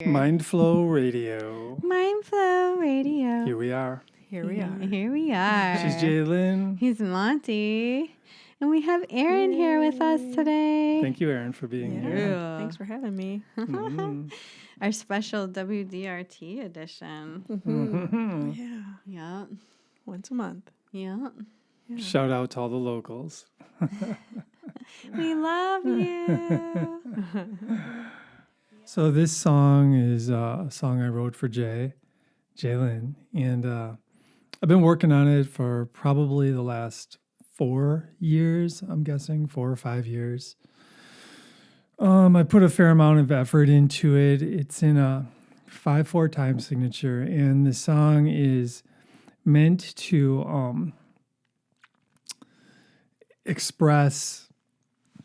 Mindflow Radio. Mindflow Radio. Here we are. Here we are. She's Lynn. He's Monte. And we have Erin here with us today. Thank you, Erin, for being here. Thanks for having me. Our special WDRT edition. Yeah. Yeah. Once a month. Yeah. Shout out to all the locals. We love you. So this song is a song I wrote for Lynn, and I've been working on it for probably the last 4 years, I'm guessing, 4 or 5 years. I put a fair amount of effort into it. It's in a 5/4 time signature, and the song is meant to express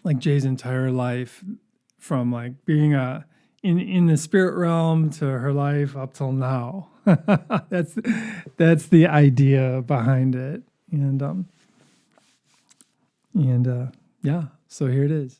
like Jay's entire life, from like being in the spirit realm to her life up till now. That's the idea behind it. And yeah, so here it is.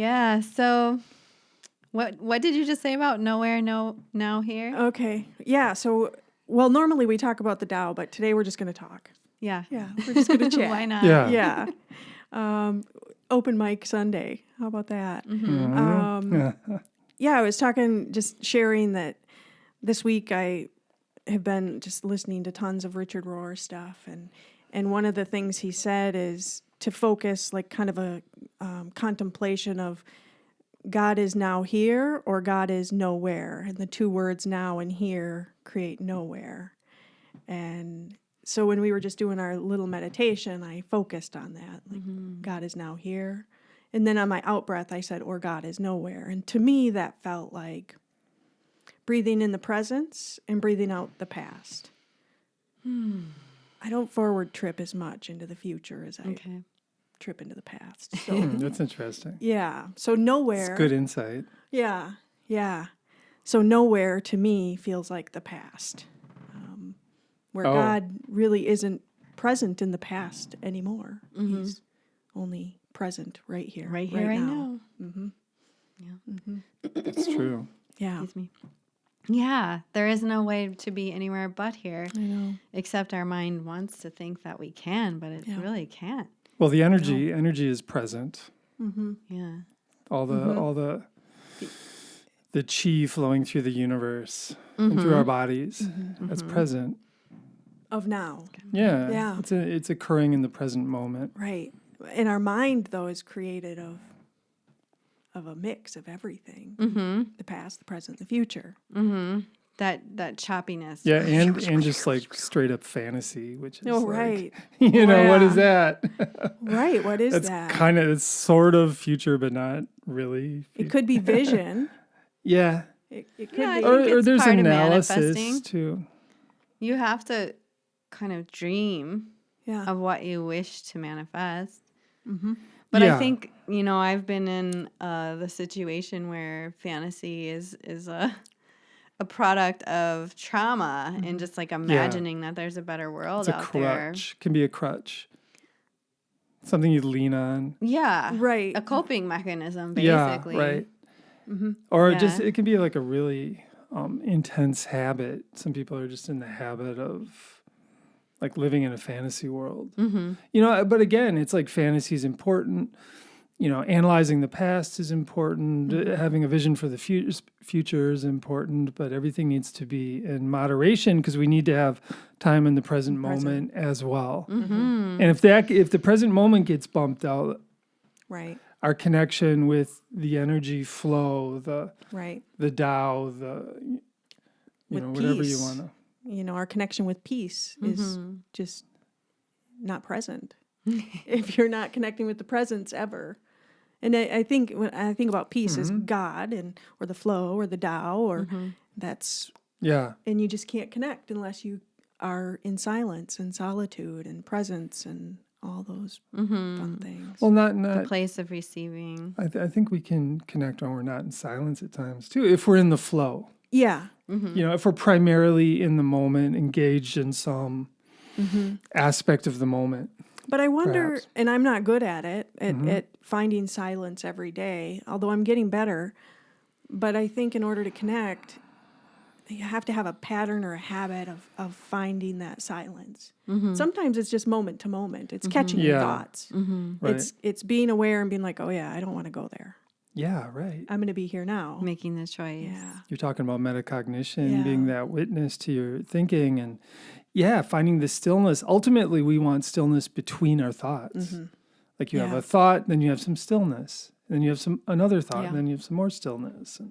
Yeah. So, what did you just say about nowhere, now here? Okay. Yeah. So, well, normally we talk about the Tao, but today we're just going to talk. Yeah. Yeah. We're just going to chat. Why not? Yeah. Yeah. Open mic Sunday. How about that? Mm-hmm. Yeah. I was just sharing that this week I have been just listening to tons of Richard Rohr stuff. And one of the things he said is to focus like kind of a contemplation of God is now here or God is nowhere. And the two words now and here create nowhere. And so when we were just doing our little meditation, I focused on that. Like God is now here. And then on my out breath, I said, or God is nowhere. And to me, that felt like breathing in the presence and breathing out the past. I don't forward trip as much into the future as I trip into the past. So That's interesting. yeah. So nowhere. It's good insight. Yeah. Yeah. So nowhere to me feels like the past, where God really isn't present in the past anymore. He's only present right here. Right here, right now. That's true. Yeah. Excuse me. Yeah, there is no way to be anywhere but here, I know. except our mind wants to think that we can, but it really can't. Well, the energy is present. Yeah. All the chi flowing through the universe and through our bodies. That's present. Of now. Yeah. Yeah. It's occurring in the present moment. Right. And our mind, though, is created of a mix of everything. The past, the present, the future. That choppiness. Yeah, and just like straight up fantasy, which is Right. like, what is that? Right. What is That's that? it's sort of future, but not really. It could be vision. Yeah. It could Yeah, I be. think Or it's there's part of analysis manifesting. too. You have to kind of dream Yeah. of what you wish to manifest. But I think, I've been in the situation where fantasy is a product of trauma and just like imagining that there's a better world It's a out there. crutch. Can be a crutch. Something you lean on. Yeah. Right. A coping mechanism, basically. Yeah, right. Or just Yeah. it can be like a really intense habit. Some people are just in the habit of like living in a fantasy world. But again, it's like fantasy is important. Analyzing the past is important. Having a vision for the future is important, but everything needs to be in moderation because we need to have time in the present moment as well. And if the present moment gets bumped out, Right. our connection with the energy flow, the Tao, With whatever you peace. want to. Our connection with peace is just not present if you're not connecting with the presence ever. And I think when I think about peace as God or the flow or the Tao or that's and you just can't connect unless you are in silence and solitude and presence and all those fun things. Well, not The place of receiving. I think we can connect when we're not in silence at times too, if we're in the flow. Yeah. If we're primarily in the moment, engaged in some aspect of the moment. But I wonder, perhaps. and I'm not good at it, at finding silence every day, although I'm getting better. But I think in order to connect, you have to have a pattern or a habit of finding that silence. Sometimes it's just moment to moment. It's catching your thoughts. Right. It's being aware and being like, oh yeah, I don't want to go there. Yeah, right. I'm going to be here now. Making the choice. Yeah. You're talking about metacognition, Yeah. being that witness to your thinking and finding the stillness. Ultimately, we want stillness between our thoughts. Like you have a thought, then you have some stillness. Then you have another thought, and then you have some more stillness.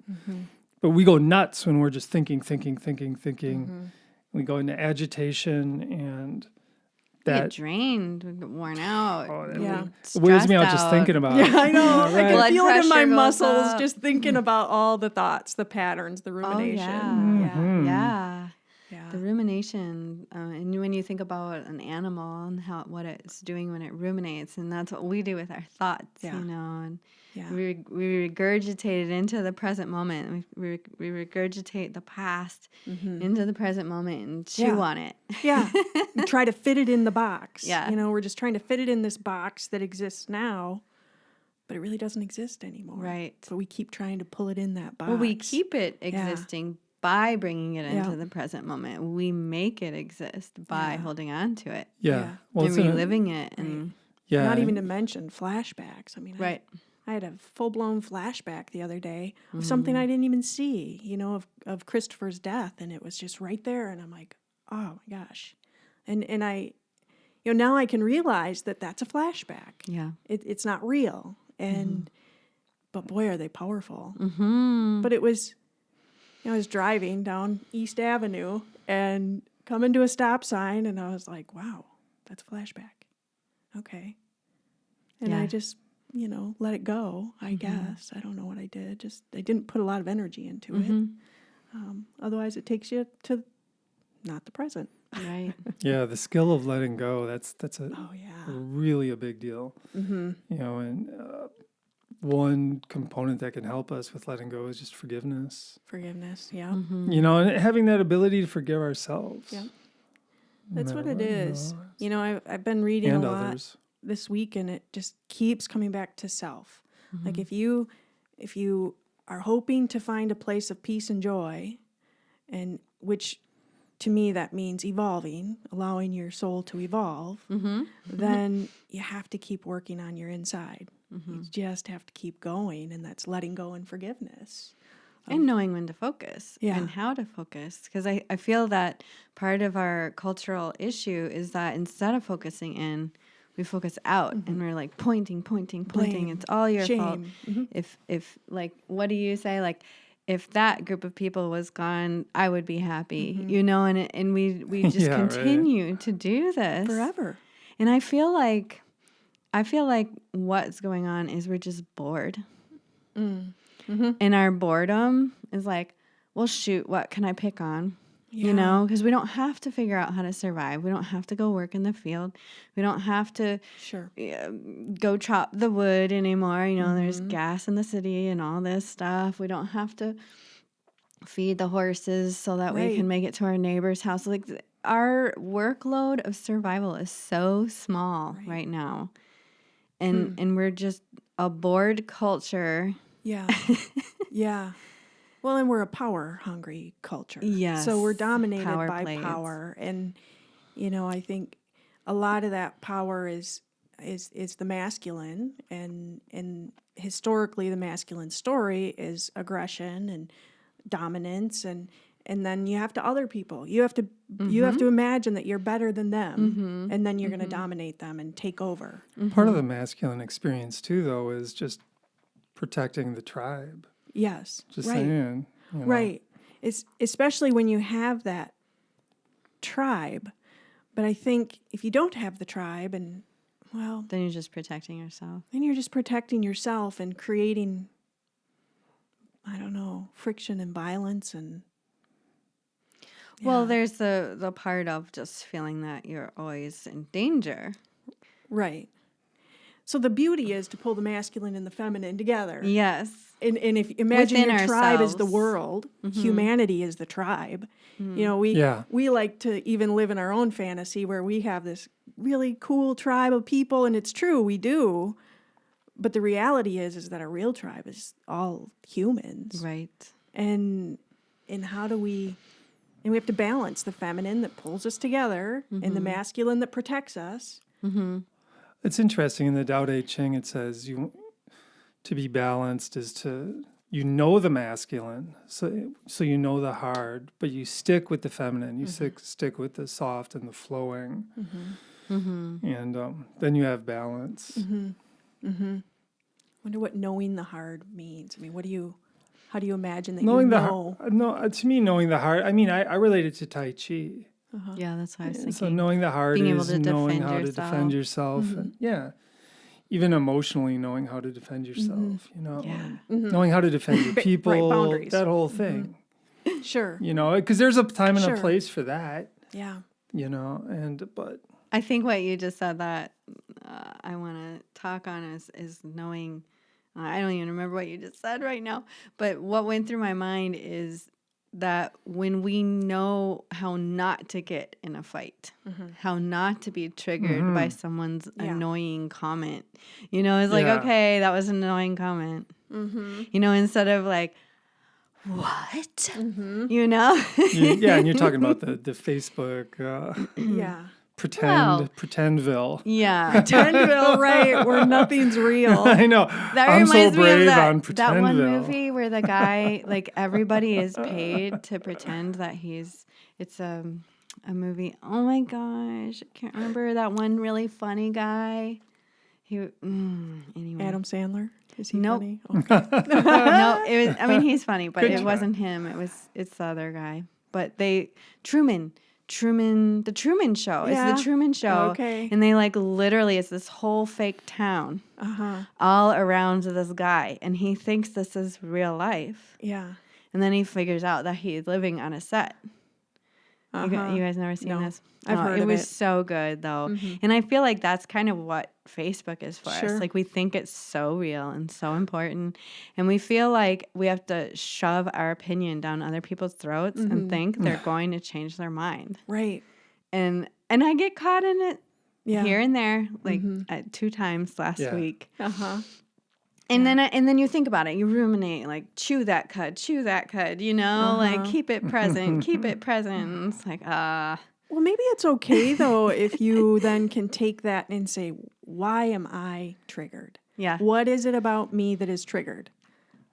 But we go nuts when we're just thinking. We go into agitation and You that get drained, we get worn out. it wears me out just thinking about it. Yeah, I know. I Blood can feel it in my pressure goes muscles up. just thinking about all the thoughts, the patterns, the Oh, rumination. yeah. Yeah. The rumination, and when you think about an animal and what it's doing when it ruminates, and that's what we do with our thoughts, and we regurgitate it into the present moment. We regurgitate the past into the present moment and chew on it. Yeah. We try to fit it in the box. Yeah. We're just trying to fit it in this box that exists now. but it really doesn't exist anymore. Right. But we keep trying to pull it in that box. Well, we keep it existing by bringing it into the present moment. We make it exist by holding on to it. Yeah. Well, and reliving it. And not even to mention flashbacks. I mean, right. I had a full-blown flashback the other day of something I didn't even see, you know, of Christopher's death, and it was just right there, and I'm like, oh my gosh. And I, you know, now I can realize that that's a flashback. Yeah. It's not real. And, but boy, are they powerful. Mm-hmm. But it was, you know, I was driving down East Avenue and coming to a stop sign, and I was like, wow, that's a flashback. Okay. And I just, you know, let it go, I guess. I don't know what I did. Just, I didn't put a lot of energy into it. Otherwise, it takes you to not the present. Right. Yeah, the skill of letting go, that's really a big deal. Mm-hmm. You know, and one component that can help us with letting go is just forgiveness. Forgiveness, yeah. Mm-hmm. You know, and having that ability to forgive ourselves. Yeah. That's what it you is. know, You know, I've been reading and a lot others. this week, and it just keeps coming back to self. Like if you are hoping to find a place of peace and joy, and which to me that means evolving, allowing your soul to evolve, then you have to keep working on your inside. You just have to keep going, and that's letting go and forgiveness. And knowing when to focus and how to focus. Because I feel that part of our cultural issue is that instead of focusing in, we focus out and we're like pointing. Blame, it's all your fault. shame. If like, what do you say? Like, if that group of people was gone, I would be happy, you know, and we just continue to do this Forever. And I feel like what's going on is we're just bored. And our boredom is like, well, shoot, what can I pick on? You know, because we don't have to figure out how to survive. We don't have to go work in the field. We don't have to go chop the wood anymore. You know, there's gas in the city and all this stuff. We don't have to feed the horses so that we can make it to our neighbor's house. Like, our workload of survival is so small right now. And we're just a bored culture. Yeah. Yeah. Well, and we're a power-hungry culture. Yes. So we're dominated by plays. power. And, you know, I think a lot of that power is the masculine. And historically, the masculine story is aggression and dominance. And then you have to other people. You have to imagine that you're better than them. And then you're going to dominate them and take over. Part of the masculine experience, too, though, is just protecting the tribe. Yes. Just saying. You know. Right. It's especially when you have that tribe. But I think if you don't have the tribe, and well, then you're just protecting yourself. Then you're just protecting yourself and creating, I don't know, friction and violence and. Well, there's the part of just feeling that you're always in danger. Right. So the beauty is to pull the masculine and the feminine together. Yes. And if imagine Within your tribe is the ourselves. world, humanity is the tribe. You know, we like to even live in our own fantasy where we have this really cool tribe of people, and it's true, we do. But the reality is that our real tribe is all humans. Right. And how do we have to balance the feminine that pulls us together and the masculine that protects us. It's interesting in the Tao Te Ching, it says to be balanced is to, you know, the masculine, so you know the hard, but you stick with the feminine. You stick with the soft and the flowing, and then you have balance. Wonder what knowing the hard means. I mean, how do you imagine that Knowing you the know? to me, knowing the hard. I mean, I relate it to Tai Chi. Yeah, that's what I was thinking. So knowing the hard Being able is to knowing defend how yourself. to defend yourself. And, even emotionally knowing how to defend yourself, you know, knowing how to defend your people, boundaries. that whole thing. Sure. You know, because there's a time and a place for that. Yeah. You know, but I think what you just said that I want to talk on is knowing. I don't even remember what you just said right now, but what went through my mind is that when we know how not to get in a fight, how not to be triggered by someone's annoying comment, it's like, okay, that was an annoying comment, instead of like, what? And you're talking about the Facebook Pretendville. Yeah. Pretendville, right, where nothing's real. I know. That I'm reminds so me brave of on that one Pretendville. movie where the guy, like, everybody is paid to pretend that it's a movie. Oh my gosh, I can't remember that one really funny guy. Anyway. Adam Sandler? Is he Nope. funny? No, it was. I mean, he's funny, but Good it try. wasn't him. It's the other guy. But the Truman Show. Yeah. It's the Truman Show. Okay. And they like literally, it's this whole fake town all around this guy, and he thinks this is real life. Yeah. And then he figures out that he's living on a set. You guys never seen this? I've heard of it. It was so good, though. And I feel like that's kind of what Facebook is for us. Like, we think it's so real and so important. And we feel like we have to shove our opinion down other people's throats and think they're going to change their mind. Right. And I get caught in it here and there, like 2 times last week. And then you think about it, you ruminate, like, chew that cud, like, keep it present. And it's like, Well, maybe it's okay, though, if you then can take that and say, why am I triggered? Yeah. What is it about me that is triggered?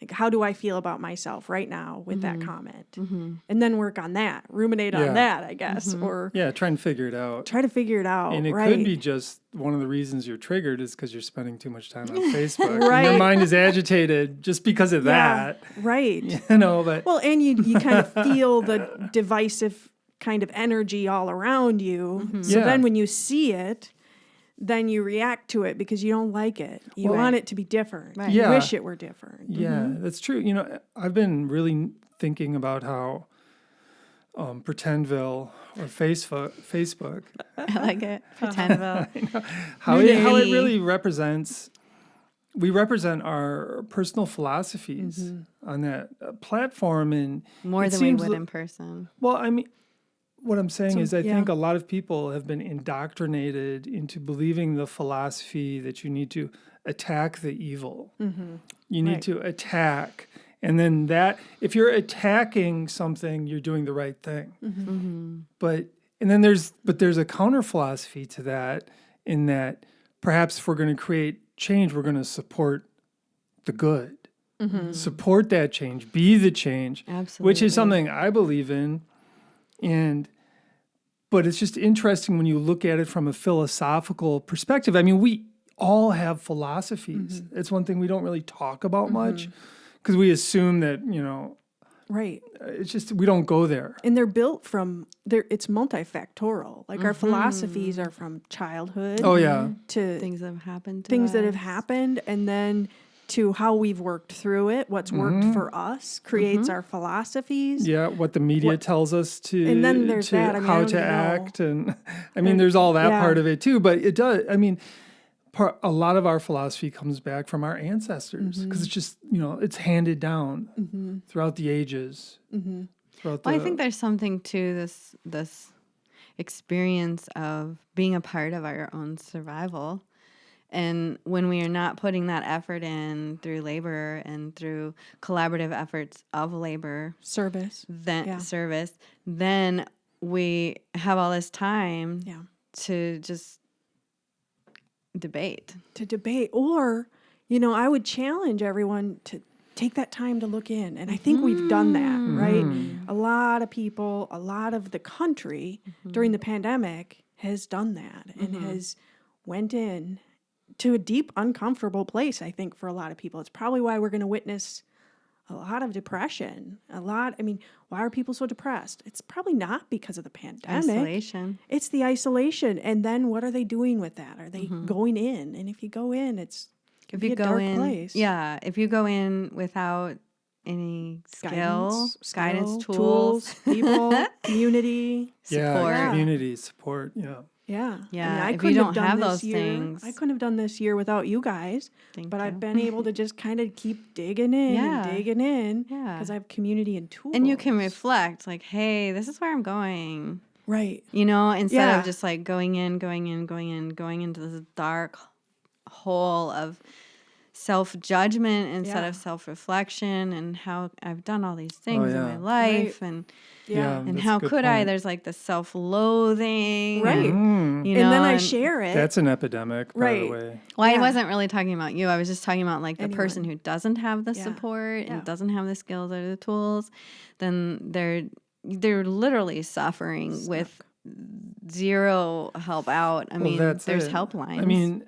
Like, how do I feel about myself right now with that comment? And then work on that, ruminate on that, I guess, or try and figure it out. try to figure it out. And it right? could be just one of the reasons you're triggered is because you're spending too much time on Facebook. Right. And your mind is agitated just because of that. Right. But Well, and you kind of feel the divisive kind of energy all around you. So then when you see it, then you react to it because you don't like it. You want it to be different. Right. You wish it were different. yeah, that's true. I've been really thinking about how Pretendville or Facebook I like it. Pretendville. how it really represents. We represent our personal philosophies on that platform, and More than we would in person. Well, I mean, what I'm saying is I think a lot of people have been indoctrinated into believing the philosophy that you need to attack the evil. You need to attack. And then if you're attacking something, you're doing the right thing. But there's a counter philosophy to that, in that perhaps if we're going to create change, we're going to support the good. Support that change, be the change. Absolutely. Which is something I believe in. But it's just interesting when you look at it from a philosophical perspective. I mean, we all have philosophies. It's one thing we don't really talk about much because we assume that, Right. it's just, we don't go there. And they're built from, it's multifactorial. Like our philosophies are from childhood to Things that have happened to things that us. have happened, and then to how we've worked through it, what's worked for us creates our philosophies. Yeah, what the media tells us to, And then there's that. I mean, I how don't to even know. act. And I mean, there's all that part of it too, but it does. I mean, a lot of our philosophy comes back from our ancestors because it's just, it's handed down throughout the ages. I think there's something to this experience of being a part of our own survival. And when we are not putting that effort in through labor and through collaborative efforts of labor, service, then we have all this time to just debate. Or, I would challenge everyone to take that time to look in. And I think we've done that, right? A lot of people, a lot of the country during the pandemic has done that and has went in to a deep, uncomfortable place, I think, for a lot of people. It's probably why we're going to witness a lot of depression. Why are people so depressed? It's probably not because of the pandemic. Isolation. It's the isolation. And then what are they doing with that? Are they going in? And if you go in, it's a dark place. Yeah, if you go in without any guidance, tools, people, community, support. Yeah. Community support, Yeah. Yeah. I mean, I If you couldn't don't have done have this those year. things. I couldn't have done this year without you guys. Thank But you. I've been able to just kind of keep digging in Yeah. and digging in Yeah. because I have community and tools. And you can reflect, like, hey, this is where I'm going. Right. You know, instead Yeah. of just like going into this dark hole of self-judgment instead Yeah. of self-reflection, and how I've done all these things in my yeah. life, Right. and Yeah. and that's how a good could I? point. There's like the self-loathing, Right. Mm. You know, And then I share it. That's an epidemic, by the Right. way. Well, I Yeah. wasn't really talking about you. I was just talking about like the Anyone. person who doesn't have the Yeah. support and Yeah. doesn't have the skills or the tools. Then they're literally suffering with zero help out. I mean, that's there's it. helplines. I mean,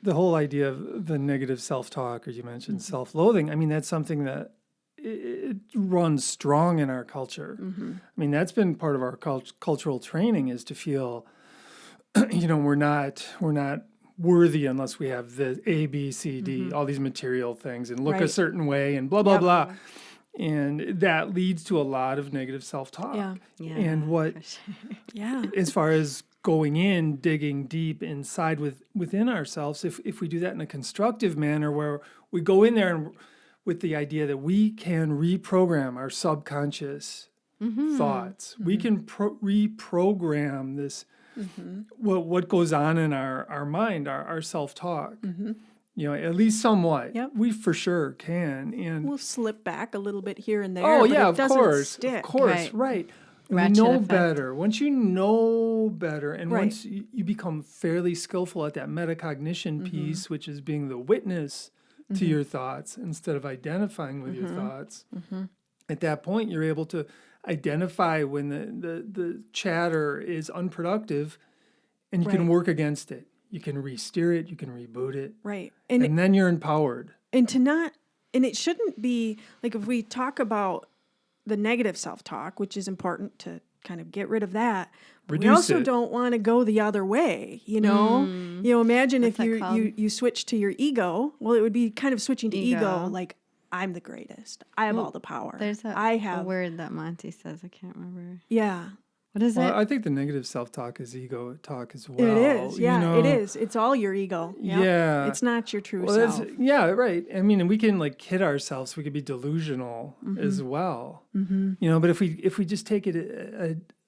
the whole idea of the negative self-talk, or you mentioned self-loathing, I mean, that's something that it runs strong in our culture. I mean, that's been part of our cultural training, is to feel, we're not worthy unless we have the A, B, C, D, all these material things, and look a Right. certain way, and blah, blah, Yep. blah. And that leads to a lot of negative self-talk. Yeah. Yeah, And what, for sure. Yeah. as far as going in, digging deep inside within ourselves, if we do that in a constructive manner, where we go in there and with the idea that we can reprogram our subconscious thoughts, we can reprogram this, what goes on in our mind, our self-talk. At least somewhat. Yep. We for sure can. And We'll slip back a little bit here and there. oh but yeah, it of doesn't course, stick. of course, Right. right. Ratchet We know effect. better. Once you know better, and Right. once you become fairly skillful at that metacognition piece, which is being the witness to your thoughts instead of identifying with your thoughts, at that point you're able to identify when the chatter is unproductive, and you can Right. work against it. You can re-steer it, you can reboot it, Right. and then you're empowered. And it shouldn't be like, if we talk about the negative self-talk, which is important to kind of get rid of that, but we Reduce also it. don't want to go the other way, imagine What's if that called? you switch to your ego. Well, it would be kind of switching to ego, Ego. like, I'm the greatest, I have all the power, There's I a have word that Monte says. I can't remember. yeah. What is Well, it? I think the negative self-talk is ego talk as well. It is, yeah, you it know? is. It's all your ego. Yep. Yeah. It's not your true Well, self. yeah, right. I mean, and we can like kid ourselves. We could be delusional as well. But if we just take it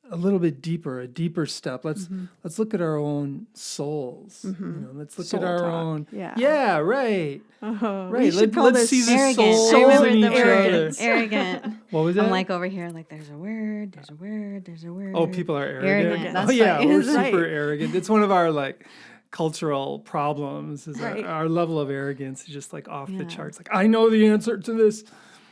a little bit deeper, a deeper step, let's look at our own souls. Let's look Soul at our talk. own. Yeah. Yeah, right. Oh, Right. we should call Let's this see the arrogant. souls I remember in the each word. other. Arrogant. What was that? I'm like over here, like there's a word, there's a word, there's a word. Oh, people are arrogant. Arrogant, that's Oh yeah, right. we're Right. super arrogant. It's one of our like cultural problems. Is Right. our level of arrogance is just like off Yeah. the charts. Like, I know the answer to this.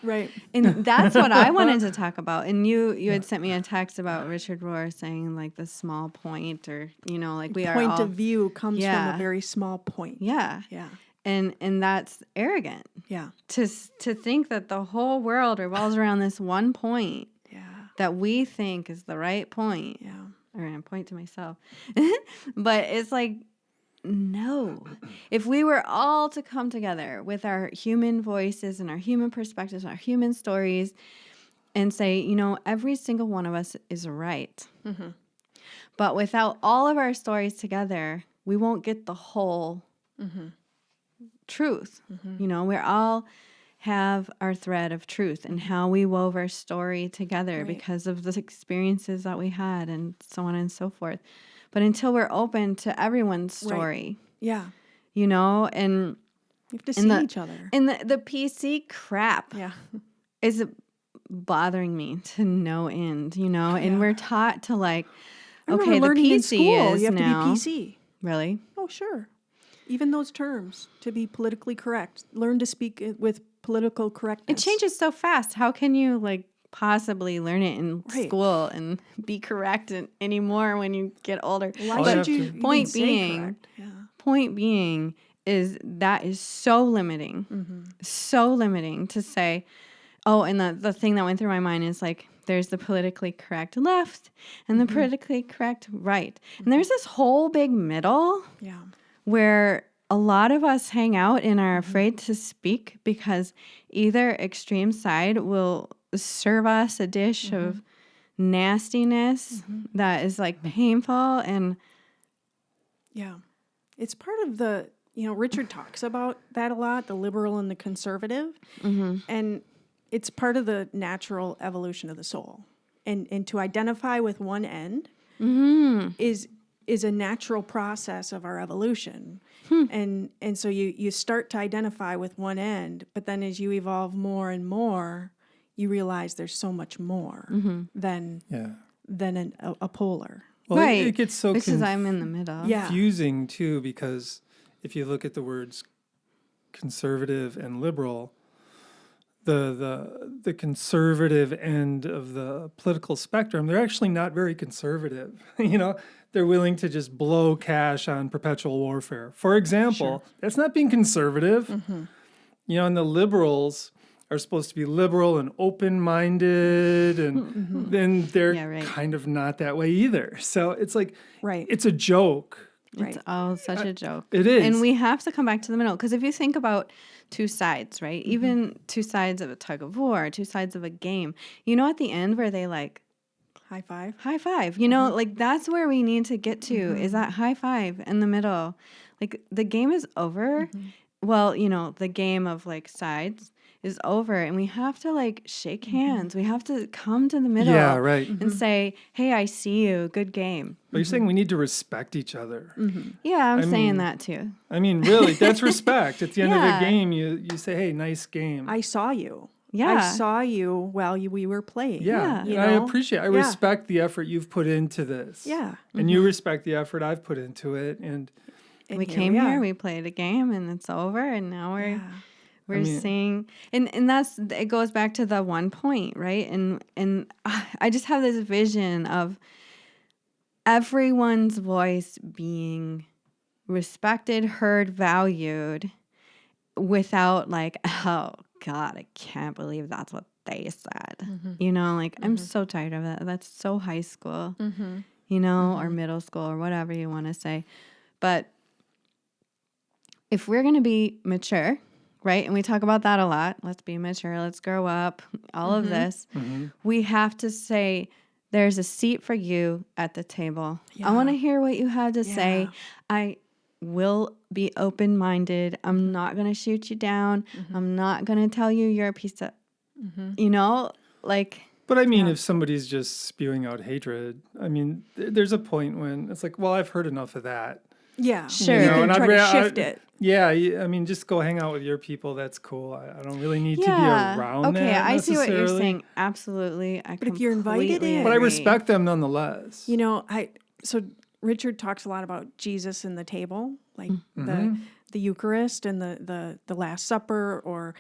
right. And that's what I wanted to talk about. And you had sent me a text about Richard Rohr saying like the small point, or like we are Point all, of view comes from Yeah. a very small point. yeah, Yeah. and that's arrogant Yeah. to think that the whole world revolves around this one point Yeah. that we think is the right point. Yeah. Or I point to myself, but it's like, no. If we were all to come together with our human voices and our human perspectives, and our human stories, and say, every single one of us is right. But without all of our stories together, we won't get the whole truth. We all have our thread of truth and how we wove our story together Right. because of the experiences that we had, and so on and so forth. But until we're open to everyone's story, Yeah. and You have to see each other. and the PC crap Yeah. is bothering me to no end, and we're taught to like, I remember okay, the learning in PC school, is you have now to be PC. really. Oh, sure. Even those terms, to be politically correct. Learn to speak with political It correctness. changes so fast. How can you like possibly learn it in Right. school and be correct anymore when you get older? Why All you should have you to- even Point say being- correct? Yeah. Point being is that is so limiting. So limiting to say, oh, and the thing that went through my mind is like, there's the politically correct left and the politically correct right. And there's this whole big middle Yeah. where a lot of us hang out and are afraid to speak because either extreme side will serve us a dish of nastiness that is like painful, and Yeah. It's part of the, Richard talks about that a lot, the liberal and the conservative. Mm-hmm. And it's part of the natural evolution of the soul. And to identify with one end is a natural process of our evolution. And so you start to identify with one end, but then as you evolve more and more, you realize there's so much more than a polar. Well, right. It gets so Which is I'm in the middle. confusing too, because if you look at the words conservative and liberal, the conservative end of the political spectrum, they're actually not very conservative. They're willing to just blow cash on perpetual warfare. For example, that's not being conservative. And the liberals are supposed to be liberal and open-minded, and then they're kind of not that way either. So it's like, it's a joke. It's all such a joke. It is. And we have to come back to the middle. Because if you think about two sides, right? Even two sides of a tug of war, two sides of a game. At the end where they like... High five. High five. Like that's where we need to get to is that high five in the middle. Like the game is over. Well, the game of like sides is over and we have to like shake hands. We have to come to the middle and say, hey, I see you. Good game. But you're saying we need to respect each other. Yeah, I'm saying that too. I mean, really, that's respect. At the end of the game, you say, hey, nice game. I saw you. Yeah. I saw you while we were playing. Yeah. And I respect the effort you've put into this. Yeah. And you respect the effort I've put into it. And we came here, we played a game, and it's over, and now we're seeing, and that's, it goes back to the one point, right? And I just have this vision of everyone's voice being respected, heard, valued, without like, oh God, I can't believe that's what they said. I'm so tired of it. That's so high school, or middle school or whatever you want to say. But if we're going to be mature, right? And we talk about that a lot. Let's be mature. Let's grow up. All of this. We have to say, there's a seat for you at the table. Yeah. I want to hear what you have to say. I will be open-minded. I'm not going to shoot you down. I'm not going to tell you you're a piece of, But I mean, if somebody's just spewing out hatred, I mean, there's a point when it's like, well, I've heard enough of that. Yeah, sure. You can try to shift it. Yeah, I mean, just go hang out with your people. That's cool. I don't really need to be around that. Okay, I see what you're saying. Absolutely. But if you're invited in. But I respect them nonetheless. So Richard talks a lot about Jesus and the table, like the Eucharist and the Last Supper, or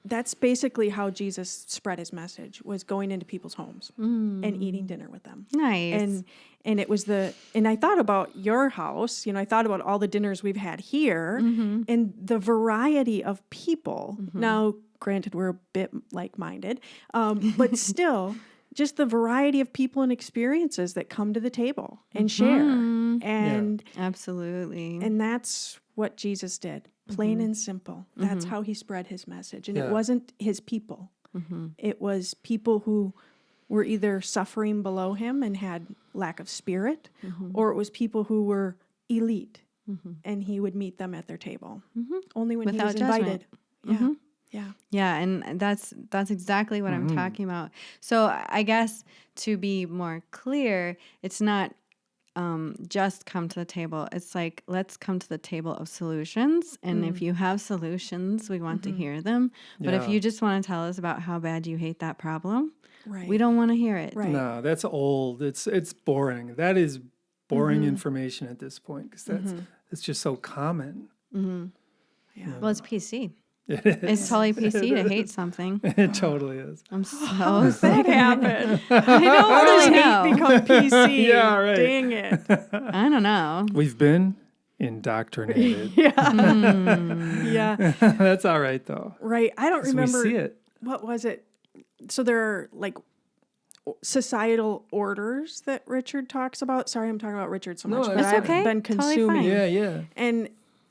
that's basically how Jesus spread his message, was going into people's homes and eating dinner with them. Nice. And it was and I thought about your house, I thought about all the dinners we've had here and the variety of people. Now, granted, we're a bit like-minded, but still, just the variety of people and experiences that come to the table and share. And absolutely. And that's what Jesus did, plain and simple. That's how he spread his message. And it wasn't his people. It was people who were either suffering below him and had lack of spirit, or it was people who were elite, and he would meet them at their table. Only when without he was invited. Yeah, and that's exactly what I'm talking about. So I guess to be more clear, it's not just come to the table. It's like, let's come to the table of solutions. And if you have solutions, we want to hear them. But if you just want to tell us about how bad you hate that problem, we don't want to hear it. Right. No, that's old. It's boring. That is boring information at this point, because it's just so common. Yeah. Well, it's PC. It's totally PC to hate something. It totally is. I'm so sick. That happened. I don't really know. Hate become PC. Yeah, right. Dang it. I don't know. We've been indoctrinated. Yeah. That's all right, though. Right. I don't remember. We see it. What was it? So there are like societal orders that Richard talks about. Sorry, I'm talking about Richard so much. No, but that's okay. I've been Totally consuming. fine. Yeah.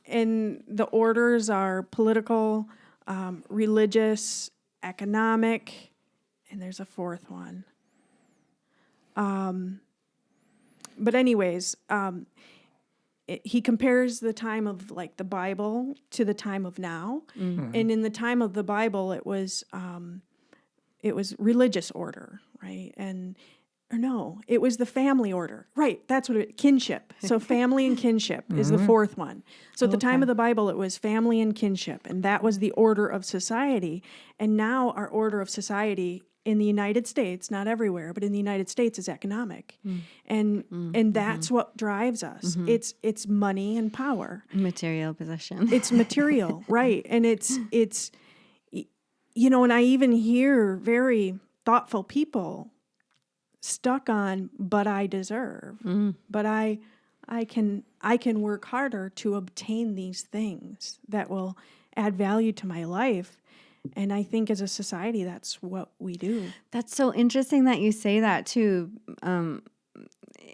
And the orders are political, religious, economic, and there's a fourth one. But anyways, he compares the time of like the Bible to the time of now. Mm-hmm. And in the time of the Bible, it was religious order, right? It was the family order. Right, that's what kinship. So family and kinship is the fourth one. So at the time of the Bible, it was family and kinship, and that was the order of society. And now our order of society in the United States, not everywhere, but in the United States, is economic. And that's what drives us. It's money and power. Material possession. It's material, right. And it's and I even hear very thoughtful people stuck on, but I deserve, but I can work harder to obtain these things that will add value to my life. And I think as a society, that's what we do. That's so interesting that you say that too.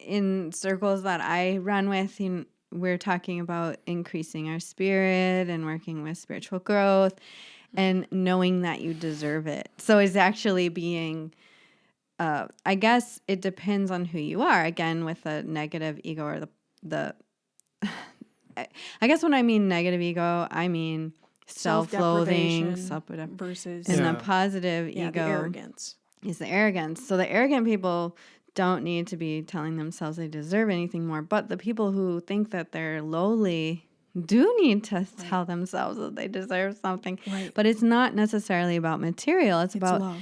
In circles that I run with, we're talking about increasing our spirit and working with spiritual growth and knowing that you deserve it. So it's actually being, I guess it depends on who you are. Again, with a negative ego or the I guess when I mean negative ego, I mean self-loathing, versus and the positive ego the arrogance. Is the arrogance. So the arrogant people don't need to be telling themselves they deserve anything more, but the people who think that they're lowly do need to tell themselves that they deserve something. Right. But it's not necessarily about material. It's about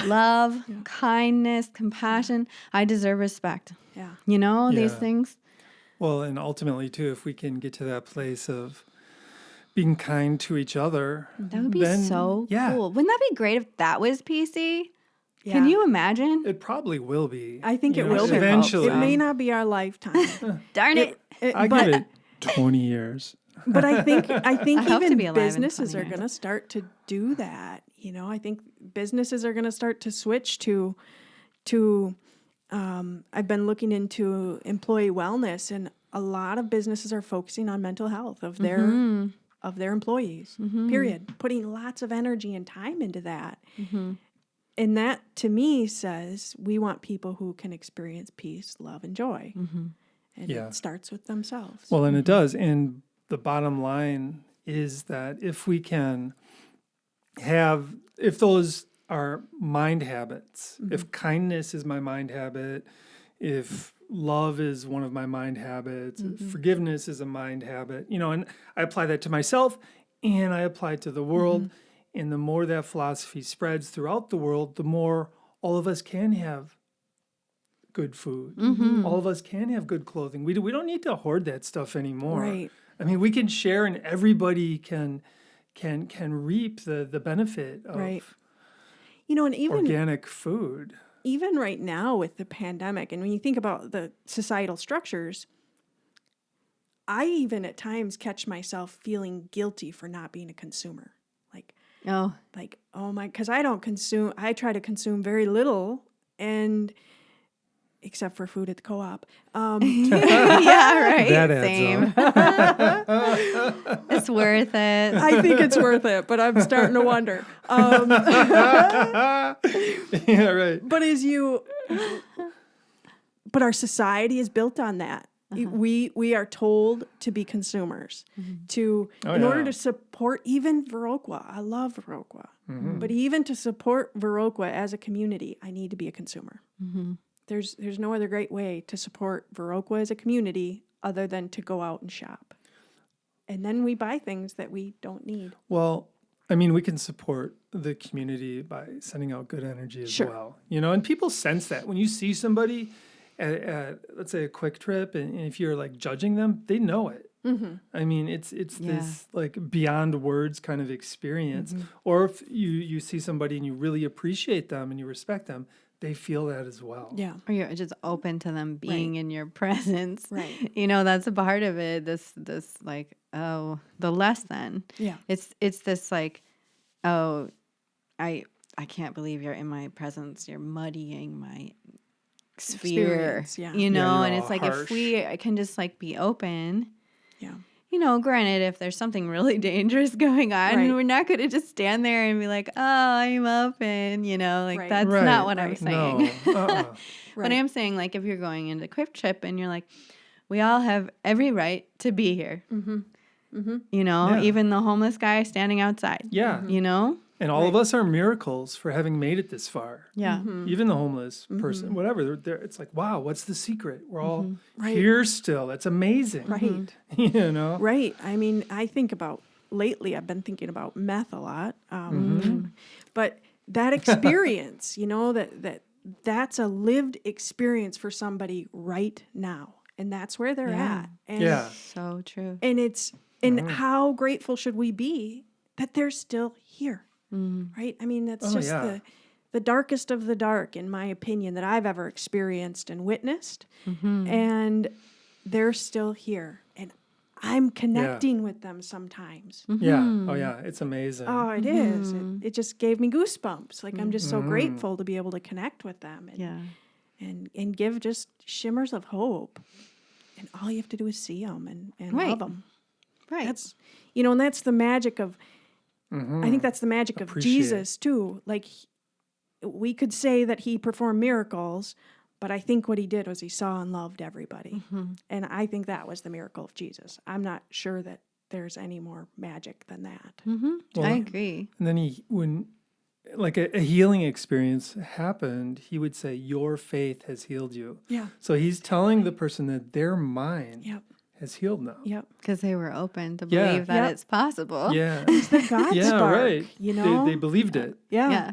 love, kindness, compassion. I deserve respect. Yeah. These things. Well, and ultimately, too, if we can get to that place of being kind to each other. That would be so cool. Wouldn't that be great if that was PC? Yeah. Can you imagine? It probably will be. I think it will be. Eventually. It may not be our lifetime. Darn it. I give it 20 years. But I think even businesses are years. going to start to do that. I think businesses are going to start to switch to I've been looking into employee wellness, and a lot of businesses are focusing on mental health of their employees, period. Putting lots of energy and time into that. And that, to me, says we want people who can experience peace, love, and joy. And it starts with themselves. Well, and it does. And the bottom line is that if we can if those are mind habits, if kindness is my mind habit, if love is one of my mind habits, forgiveness is a mind habit, and I apply that to myself and I apply it to the world. And the more that philosophy spreads throughout the world, the more all of us can have good food. All of us can have good clothing. We don't need to hoard that stuff anymore. Right. I mean, we can share, and everybody can reap the benefit of and even organic food. Even right now with the pandemic, and when you think about the societal structures, I even at times catch myself feeling guilty for not being a consumer. Because I don't consume. I try to consume very little, and except for food at the co-op. Yeah, right. That adds Same. It's worth it. I think it's worth it, but I'm starting to wonder. Yeah, right. But our society is built on that. We are told to be consumers in order to support even Viroqua. I love Viroqua, but even to support Viroqua as a community, I need to be a consumer. There's no other great way to support Viroqua as a community other than to go out and shop, and then we buy things that we don't need. Well, I mean, we can support the community by sending out good energy as well. And people sense that when you see somebody at let's say a Quick Trip, and if you're like judging them, they know it. I mean, it's this like beyond words kind of experience. Or if you see somebody and you really appreciate them and you respect them, they feel that as well. Yeah. Or you're just open to them being in your presence. Right. That's a part of it. This like, oh, the less than. Yeah. It's this like, oh, I can't believe you're in my presence. You're muddying my sphere. Yeah. And it's like harsh. if we can just like be open. Yeah. Granted, if there's something really dangerous going on, we're not going to just stand there and be like, oh, I'm open, that's not what I'm saying. No. But I'm saying, like, if you're going into Quick Trip and you're like, we all have every right to be here. You know, Yeah. even the homeless guy standing outside. Yeah. You know? And all of us are miracles for having made it this far. Yeah. Even the homeless person, whatever. It's like, wow, what's the secret? We're all here still. That's amazing. Right. You know? Right. I mean, I think about, lately I've been thinking about meth a lot. But that experience, you know, that's a lived experience for somebody right now. And that's where they're at. And, So true. And how grateful should we be that they're still here? Right? I mean, that's the darkest of the dark, in my opinion, that I've ever experienced and witnessed. And they're still here. And I'm connecting with them sometimes. Yeah. Oh, yeah. It's amazing. Oh, it is. It just gave me goosebumps. Like, I'm just so grateful to be able to connect with them and give just shimmers of hope. And all you have to do is see them and love them. Right. That's, you know, and that's the magic of, I think that's the magic of Jesus too. Like, we could say that he performed miracles, but I think what he did was he saw and loved everybody. And I think that was the miracle of Jesus. I'm not sure that there's any more magic than that. Well, I agree. And then when like a healing experience happened, he would say, your faith has healed you. Yeah. So he's telling the person that their mind has healed now. Yep. Because they were open to believe that it's possible. Yeah. It's the God spark, right. you know? They believed it. Yeah.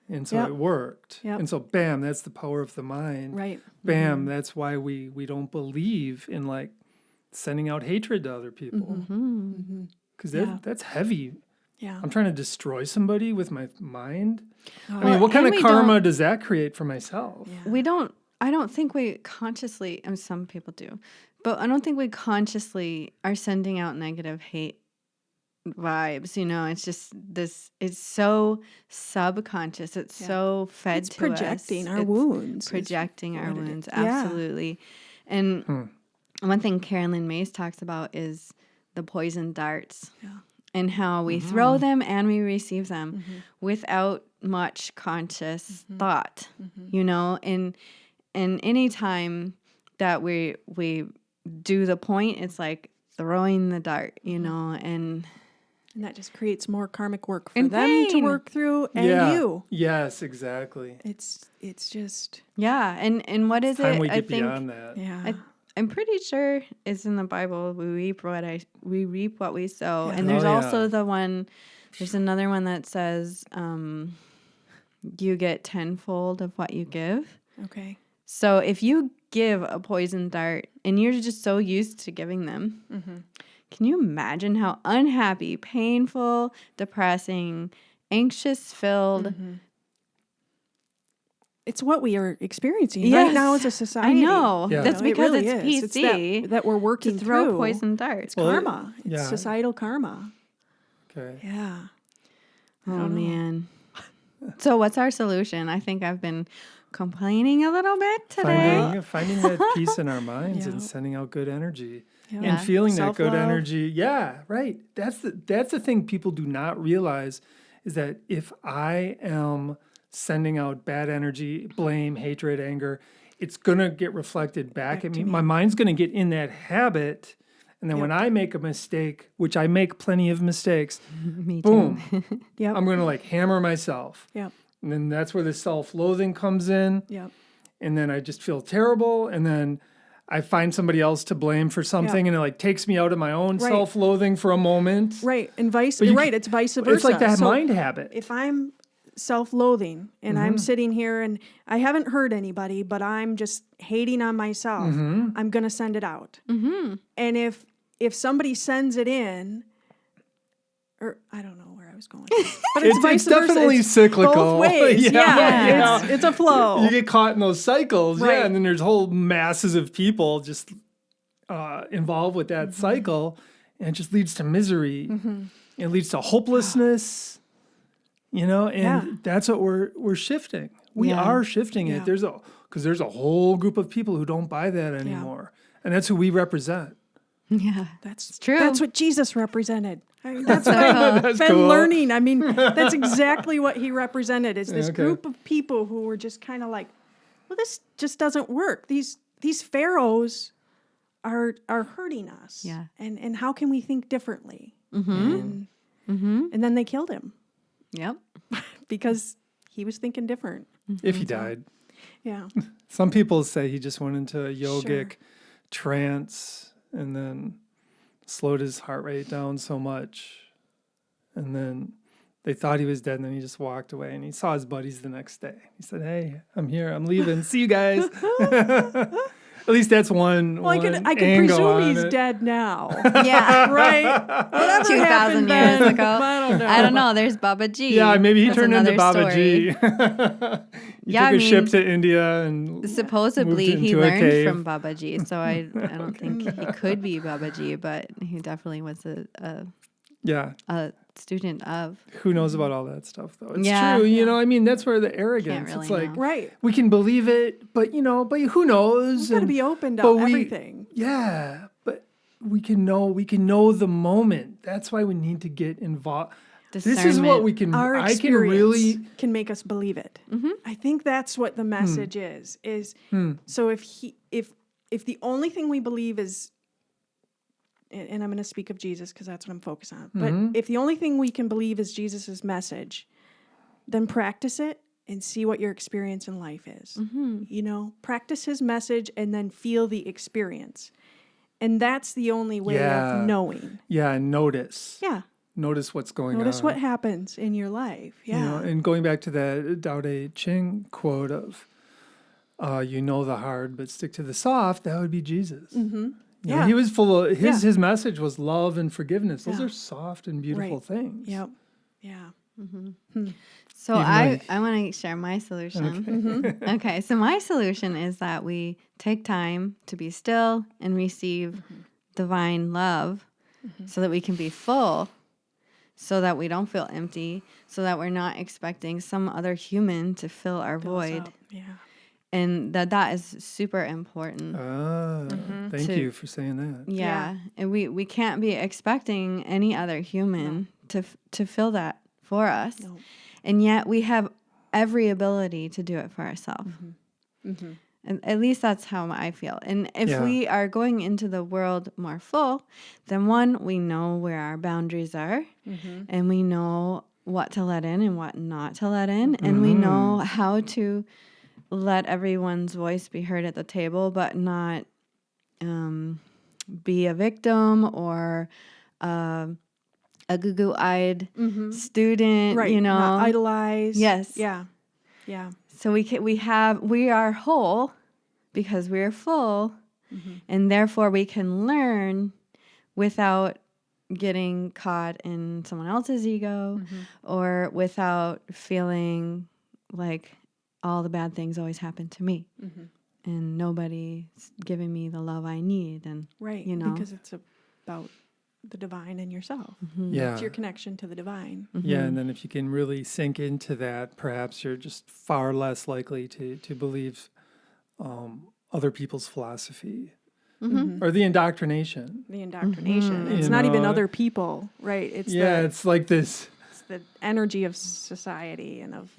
And so it worked. Yep. And so, bam, that's the power of the mind. Right. Bam, that's why we don't believe in, like, sending out hatred to other people. Because that's heavy. Yeah. I'm trying to destroy somebody with my mind. Oh. I mean, what kind of karma does that create for myself? Yeah. I don't think we consciously, and some people do, but I don't think we consciously are sending out negative hate vibes. You know, it's just it's so subconscious. It's so fed It's to projecting us. our It's wounds. projecting our wounds. Yeah. Absolutely. And one thing Carolyn Mays talks about is the poison darts. Yeah. And how we throw them and we receive them without much conscious thought, you know, and any time that we do the point, it's like throwing the dart, you know, and that just creates more karmic work for And them to pain. work through and you. Yes, exactly. It's just and what is Time it? we I get think beyond that. I'm pretty sure it's in the Bible. We reap what we sow. Yeah. And there's Oh, yeah. also there's another one that says, you get tenfold of what you give. okay. So if you give a poison dart and you're just so used to giving them, can you imagine how unhappy, painful, depressing, anxious filled? It's what we are experiencing Yes. right now as a society. I know. Yeah. That's You know, it because really it's is. PC It's that we're working to throw through. poison darts. It's karma. It's yeah. societal karma. Okay. Yeah. Oh, man. So what's our solution? I think I've been complaining a little bit today. Finding that peace in our minds Yeah. and sending out good energy. Yeah. And feeling that Self-love. good energy. Yeah, right. That's the thing people do not realize is that if I am sending out bad energy, blame, hatred, anger, it's going to get reflected back at me. My mind's going to get in that habit. And then when I make a mistake, which I make plenty of mistakes, Me too. boom, Yep. I'm going to like hammer myself. Yep. And then that's where the self-loathing comes in. Yep. And then I just feel terrible. And then I find somebody else to blame for something, and it like takes me out of my own self-loathing for a moment. Right. And it's vice versa. It's like that So mind habit. if I'm self-loathing and I'm sitting here and I haven't hurt anybody, but I'm just hating on myself, I'm going to send it out. And if somebody sends it in, or I don't know where I was going, but it's vice versa. definitely It's cyclical. both ways. Yeah. It's a flow. You get caught in those cycles, Right. and then there's whole masses of people just involved with that cycle, and it just leads to misery. It leads to hopelessness, you know, and that's what we're shifting. We are shifting it. Because there's a whole group of people who don't buy that anymore, and that's who we represent. Yeah, That's true. That's what Jesus represented. I mean, that's what I've been cool. learning. I mean, that's exactly what he represented. Is this Okay. group of people who were just kind of like, well, this just doesn't work. These pharaohs are hurting us. Yeah. And how can we think differently? Mm-hmm. And then they killed him Yep. because he was thinking different. If he died. Yeah. Some people say he just went into a yogic Sure. trance and then slowed his heart rate down so much. And then they thought he was dead, and then he just walked away, and he saw his buddies the next day. He said, "Hey, I'm here. I'm leaving. See you guys." At least that's one. Well, one I can angle presume on he's it. dead now. Yeah. Right? Whatever 2,000 happened years then, ago. I don't know. There's Baba G. Yeah, maybe he That's turned into another Baba story. G. He Yeah, took I a ship mean, to India and Supposedly moved he into a learned cave. from Baba G, so I don't think he could be Baba G, but he definitely was Yeah. a student of. Who knows about all that stuff, though? It's Yeah. true. You know, I mean, that's where the arrogance, really it's like, know. Right. we can believe it, but, but who knows? We've got to And- be open to but everything. Yeah, but we can know the moment. That's why we need to get involved. This is what Discernment. we can, Our I experience can really, can make us believe it. Mm-hmm. I think that's what the message is so if the only thing we believe is, and I'm going to speak of Jesus because that's what I'm focused on, but if the only thing we can believe is Jesus's message, then practice it and see what your experience in life is. Practice his message and then feel the experience. And that's the only way Yeah. of knowing. yeah, and notice. Yeah. Notice what's going Notice on. what happens in your life. Yeah. And going back to that Tao Te Ching quote of, the hard, but stick to the soft, that would be Jesus. Mm-hmm. He was full of, his message was love and forgiveness. Those Yeah. are soft and beautiful things. Yep. Yeah. So Even I though- want to share my solution. Okay, so my solution is that we take time to be still and receive divine love so that we can be full, so that we don't feel empty, so that we're not expecting some other human to fill our void. Up. Yeah. And that is super important. Thank To- you for saying that. Yeah. And we can't be expecting any other human to fill that for us. No. And yet we have every ability to do it for ourselves. And at least that's how I feel. And if we are going into the world more full, then one, we know where our boundaries are, and we know what to let in and what not to let in, and we know how to let everyone's voice be heard at the table, but not be a victim or a goo-goo-eyed student, Right. Not idolize. Yes. Yeah. Yeah. So we are whole because we are full, and therefore we can learn without getting caught in someone else's ego or without feeling like all the bad things always happen to me and nobody's giving me the love I need. And Right. Because it's about the divine in yourself. Yeah. It's your connection to the divine. Yeah, and then if you can really sink into that, perhaps you're just far less likely to believe other people's philosophy or the indoctrination. The indoctrination. It's not even other people, right? It's It's like this. it's the energy of society and of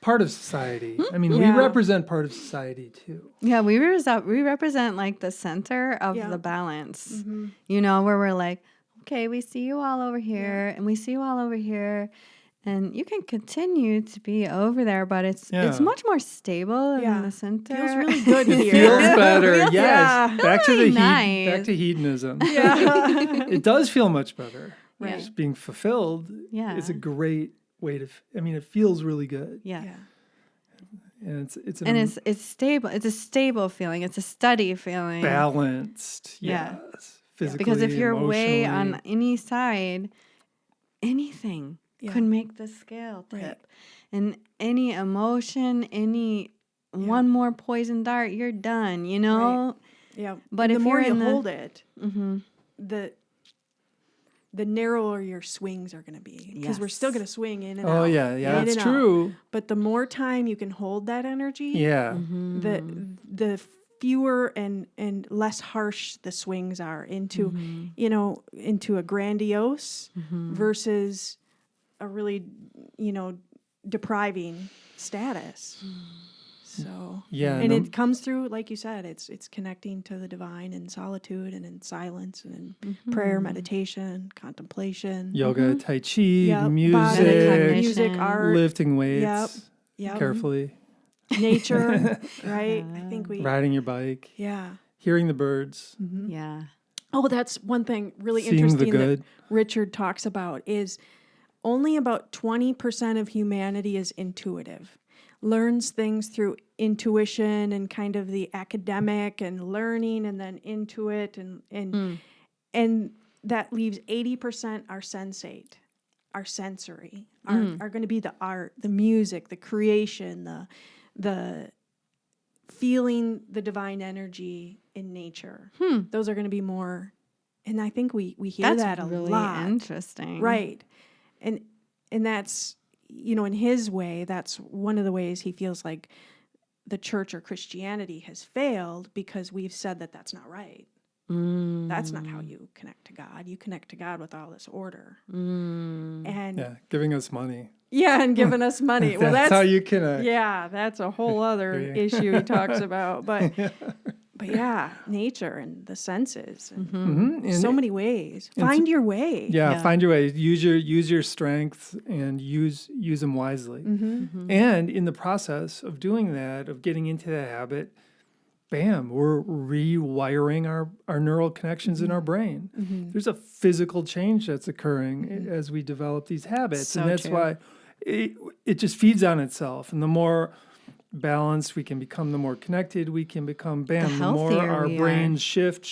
Part of society. I mean, we Yeah. represent part of society too. yeah, we represent like the center of Yeah. the balance, where we're like, okay, we see you all over here and we see you all over here. And you can continue to be over there, but it's much more stable in the center. Feels really good It here. feels better. Yes. Yeah. Back to Really the nice. back to hedonism. Yeah. It does feel much better. Right. Just being fulfilled Yeah. is a great way to. It feels really good, Yeah. and it's It's stable. It's a stable feeling. It's a steady feeling. balanced. Yeah. Yes, physically. Because if you're way on emotionally. any side, anything could make the scale tip. Right. And any emotion, one more poison dart, you're done, Yeah. But And if the more you're you in hold it, the narrower your swings are going to be, because we're still Yes. going to swing in and out. Oh yeah, in that's and out. true. But the more time you can hold that energy, Yeah, the fewer and less harsh the swings are into, into a grandiose versus a really, depriving status. So and it comes through, like you said, it's connecting to the divine in solitude and in silence and in prayer, meditation, contemplation, yoga, tai chi, Yep. music, music, art, lifting weights Yep. carefully, nature, right? I think riding your bike, yeah. hearing the birds, Yeah. Oh, that's one thing really seeing the interesting that good. Richard talks about is only about 20% of humanity is intuitive, learns things through intuition and kind of the academic and learning and then intuit and that leaves 80% are sensate, are sensory, are going to be the art, the music, the creation, the feeling the divine energy in nature. Those are going to be more, and I think we hear that a really lot. Interesting. Right. And that's, in his way, that's one of the ways he feels like the church or Christianity has failed because we've said that that's not right. That's not how you connect to God. You connect to God with all this order. And giving us money. Yeah, and giving us money. Well, that's how you connect. Yeah, that's a whole other issue he talks about. But yeah, nature and the senses, and so many ways. Find your way. Yeah, find your way. Use your strengths and use them wisely. And in the process of doing that, of getting into the habit, bam, we're rewiring our neural connections in our brain. There's a physical change that's occurring as we develop these habits. And that's why it just feeds on itself. And the more balanced we can become, the more connected we can become. Bam, the more our brains shift,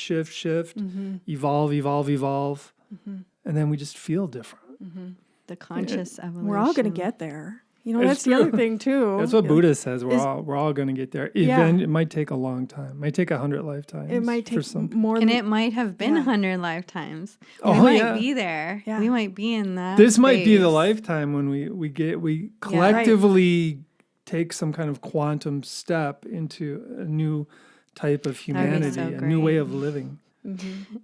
evolve. And then we just feel different. The conscious evolution. We're all going to get there. That's the other thing too. That's what Buddha says. We're all going to get there. It might take a long time. It might take 100 lifetimes. It might take for some. more and it might have been 100 lifetimes. We might be there. Yeah. We might be in that. This might be the lifetime when we collectively take some kind of quantum step into a new type of humanity, a new way of living.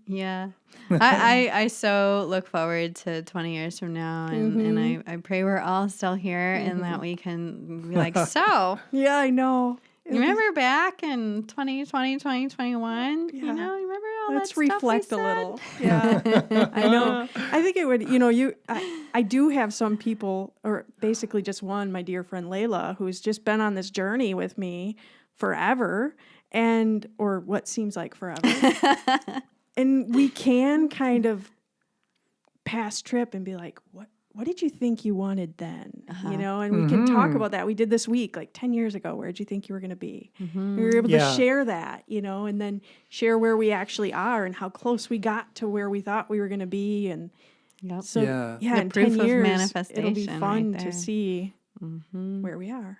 Yeah. I so look forward to 20 years from now, and I pray we're all still here and that we can be like, so. Yeah, I know. You remember back in 2020, 2021? Yeah. You remember all Let's that stuff we reflect a said? little. Yeah, I know. I think it would, I do have some people, or basically just one, my dear friend Layla, who's just been on this journey with me forever, or what seems like forever. And we can kind of pass trip and be like, what did you think you wanted then? And we can talk about that. We did this week, like 10 years ago, where'd you think you were going to be? We were able to share that, and then share where we actually are and how close we got to where we thought we were going to be. And so, in 10 years, it'll be fun to see where we are.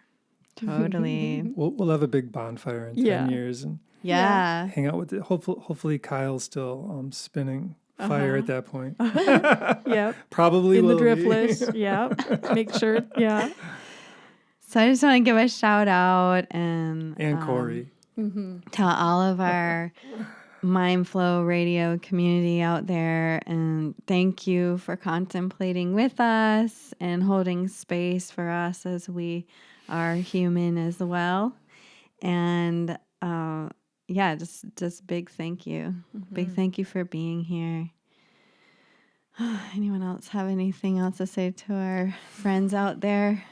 Totally. We'll have a big bonfire in 10 years and hang out with it. Hopefully Kyle's still spinning fire at that point. Yep. Probably in will the drift be. list. Yep. Make sure. Yeah. So I just want to give a shout out and Corey. to all of our Mindflow radio community out there, and thank you for contemplating with us and holding space for us as we are human as well. And just big thank you. Big thank you for being here. Anyone else have anything else to say to our friends out there?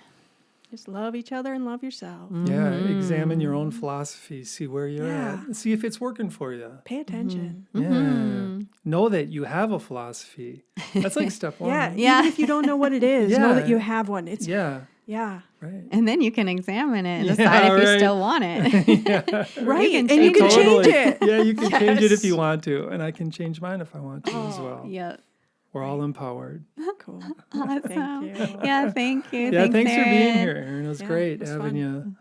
Just love each other and love yourself. Yeah, examine your own philosophy, see where you're at, see if it's working for you. Pay attention. Yeah. Know that you have a philosophy. That's like step one. Even if you don't know what it is, know that you have one. It's Yeah. Right. And then you can examine it and decide if you still want it. Right. You can and you can totally. change it. Yeah, you can change it if you want to. And I can change mine if I want to as well. Yep. We're all empowered. Cool. Awesome. Thank you. Yeah, thank you. Yeah, thanks for being Erin. here, Erin. It was great having you.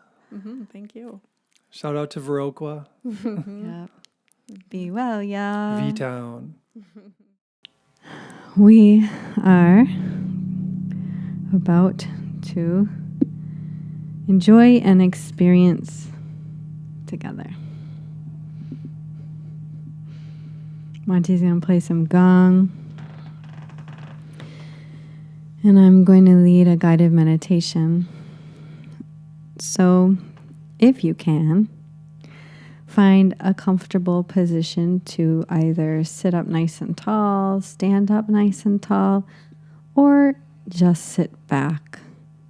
Thank you. Shout out to Viroqua. Yep. Be well, y'all. V-Town. We are about to enjoy an experience together. Monte's going to play some gong. And I'm going to lead a guided meditation. So if you can, find a comfortable position to either sit up nice and tall, stand up nice and tall, or just sit back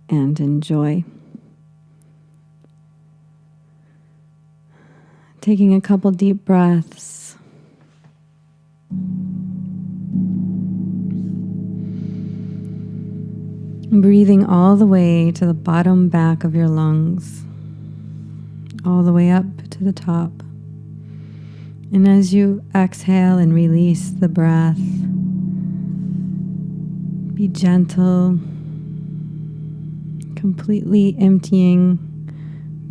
and enjoy. Taking a couple deep breaths. Breathing all the way to the bottom back of your lungs, all the way up to the top. And as you exhale and release the breath, be gentle, completely emptying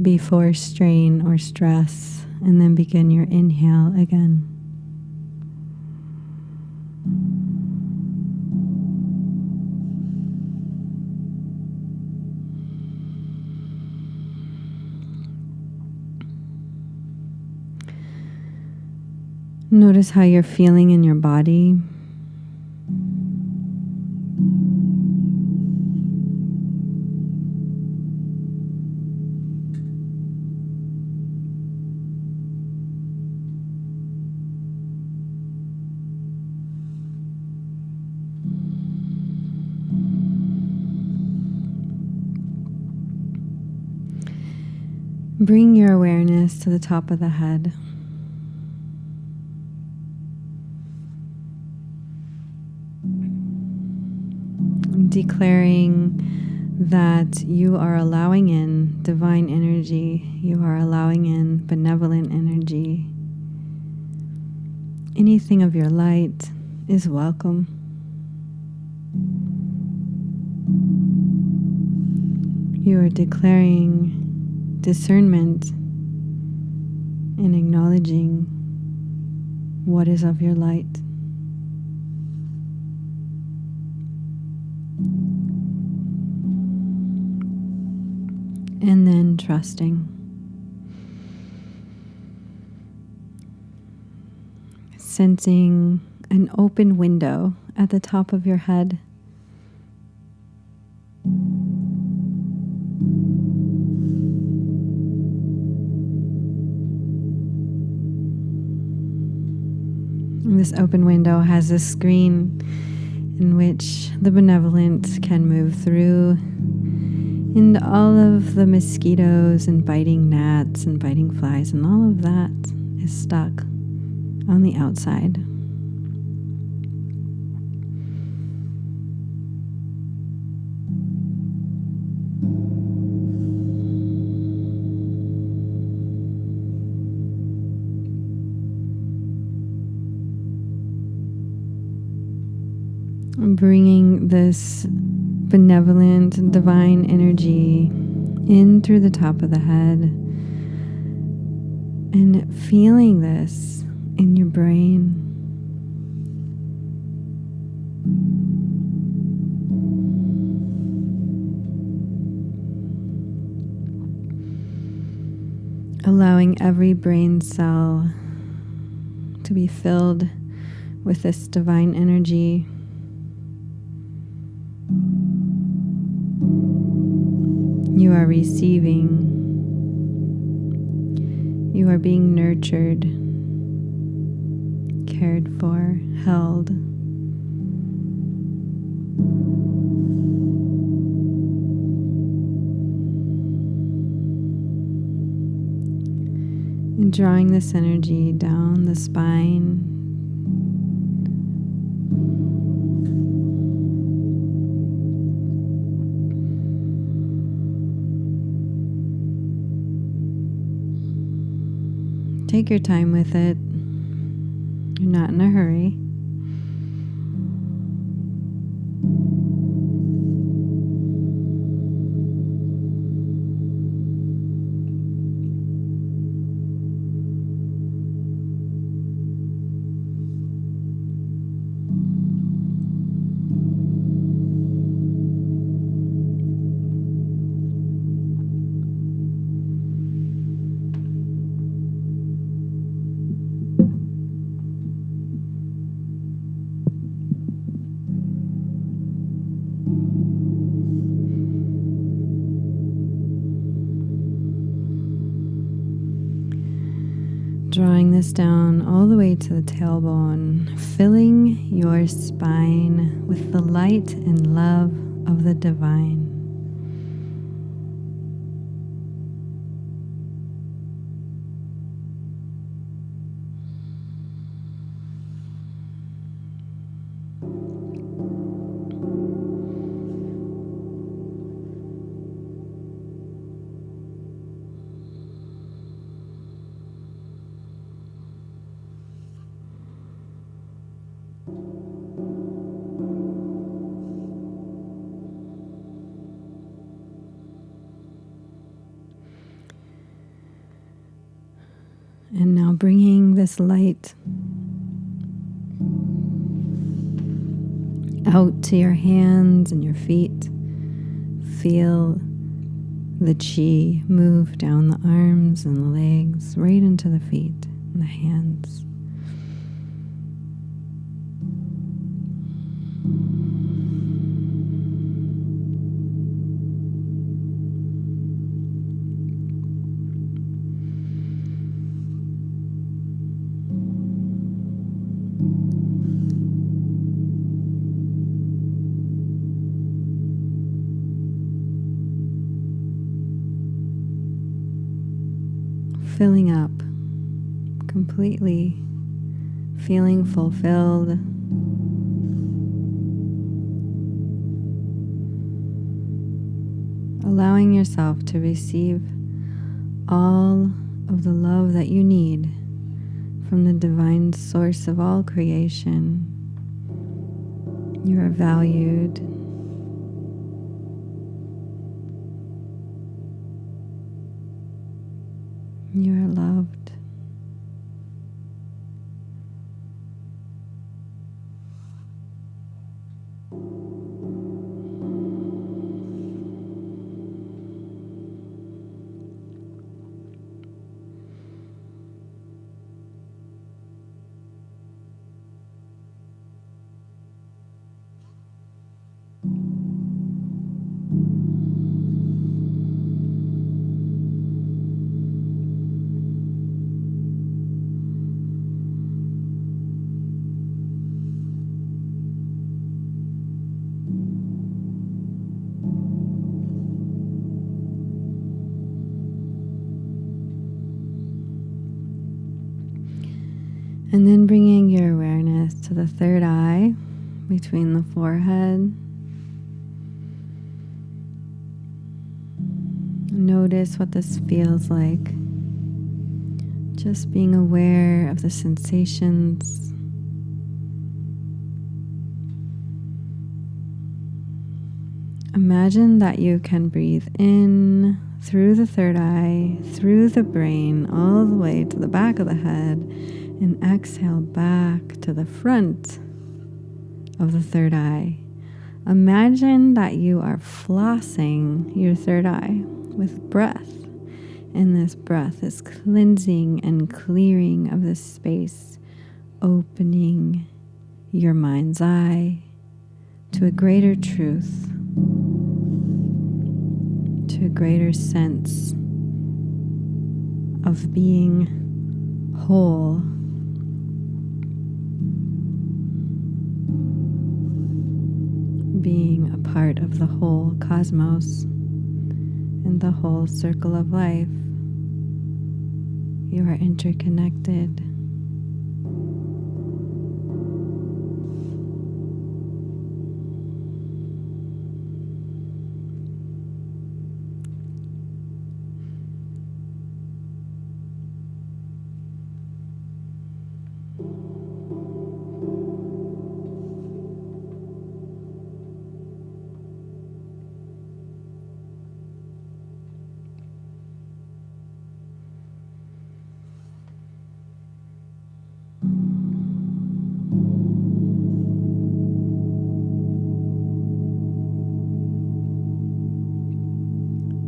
before strain or stress, and then begin your inhale again. Notice how you're feeling in your body. Bring your awareness to the top of the head. Declaring that you are allowing in divine energy, you are allowing in benevolent energy. Anything of your light is welcome. You are declaring discernment and acknowledging what is of your light. And then trusting. Sensing an open window at the top of your head. And this open window has a screen in which the benevolent can move through, and all of the mosquitoes and biting gnats and biting flies and all of that is stuck on the outside. Bringing this benevolent divine energy in through the top of the head and feeling this in your brain. Allowing every brain cell to be filled with this divine energy. You are receiving. You are being nurtured, cared for, held. And drawing this energy down the spine. Take your time with it. You're not in a hurry. awareness down all the way to the tailbone, filling your spine with the light and love of the divine. And now bringing this light out to your hands and your feet. Feel the chi move down the arms and the legs, right into the feet and the hands. Filling up, completely feeling fulfilled. Allowing yourself to receive all of the love that you need from the divine source of all creation. You are valued. You are loved. And then bringing your awareness to the third eye between the forehead. Notice what this feels like. Just being aware of the sensations. Imagine that you can breathe in through the third eye, through the brain, all the way to the back of the head, and exhale back to the front of the third eye. Imagine that you are flossing your third eye with breath, and this breath is cleansing and clearing of this space, opening your mind's eye to a greater truth, to a greater sense of being whole. Being a part of the whole cosmos and the whole circle of life. You are interconnected.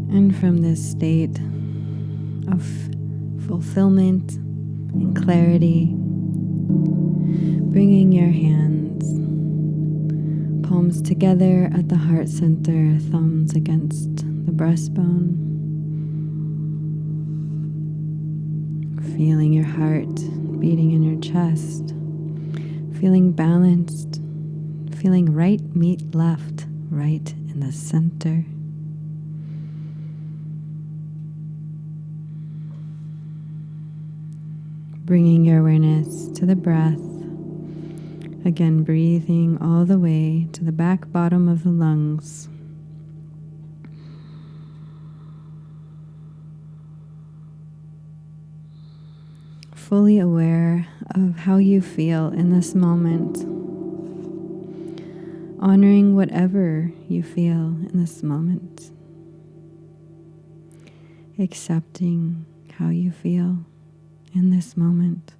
And from this state of fulfillment and clarity, bringing your hands, palms together at the heart center, thumbs against the breastbone, feeling your heart beating in your chest, feeling balanced, feeling right meet left, right in the center. Bringing your awareness to the breath, again breathing all the way to the back bottom of the lungs. Fully aware of how you feel in this moment, honoring whatever you feel in this moment, accepting how you feel in this moment.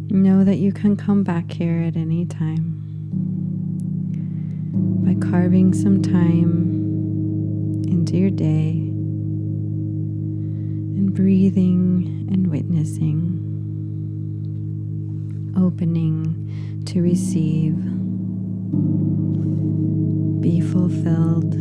Know that you can come back here at any time by carving some time into your day and breathing and witnessing, opening to receive, be fulfilled.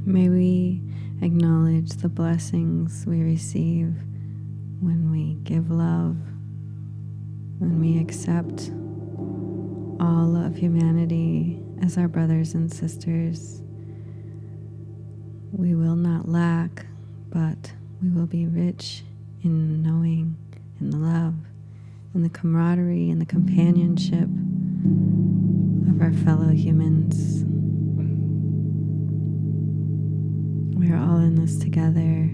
May we acknowledge the blessings we receive when we give love, when we accept all of humanity as our brothers and sisters. We will not lack, but we will be rich in knowing, in the love, in the camaraderie, in the companionship of our fellow humans. We are all in this together.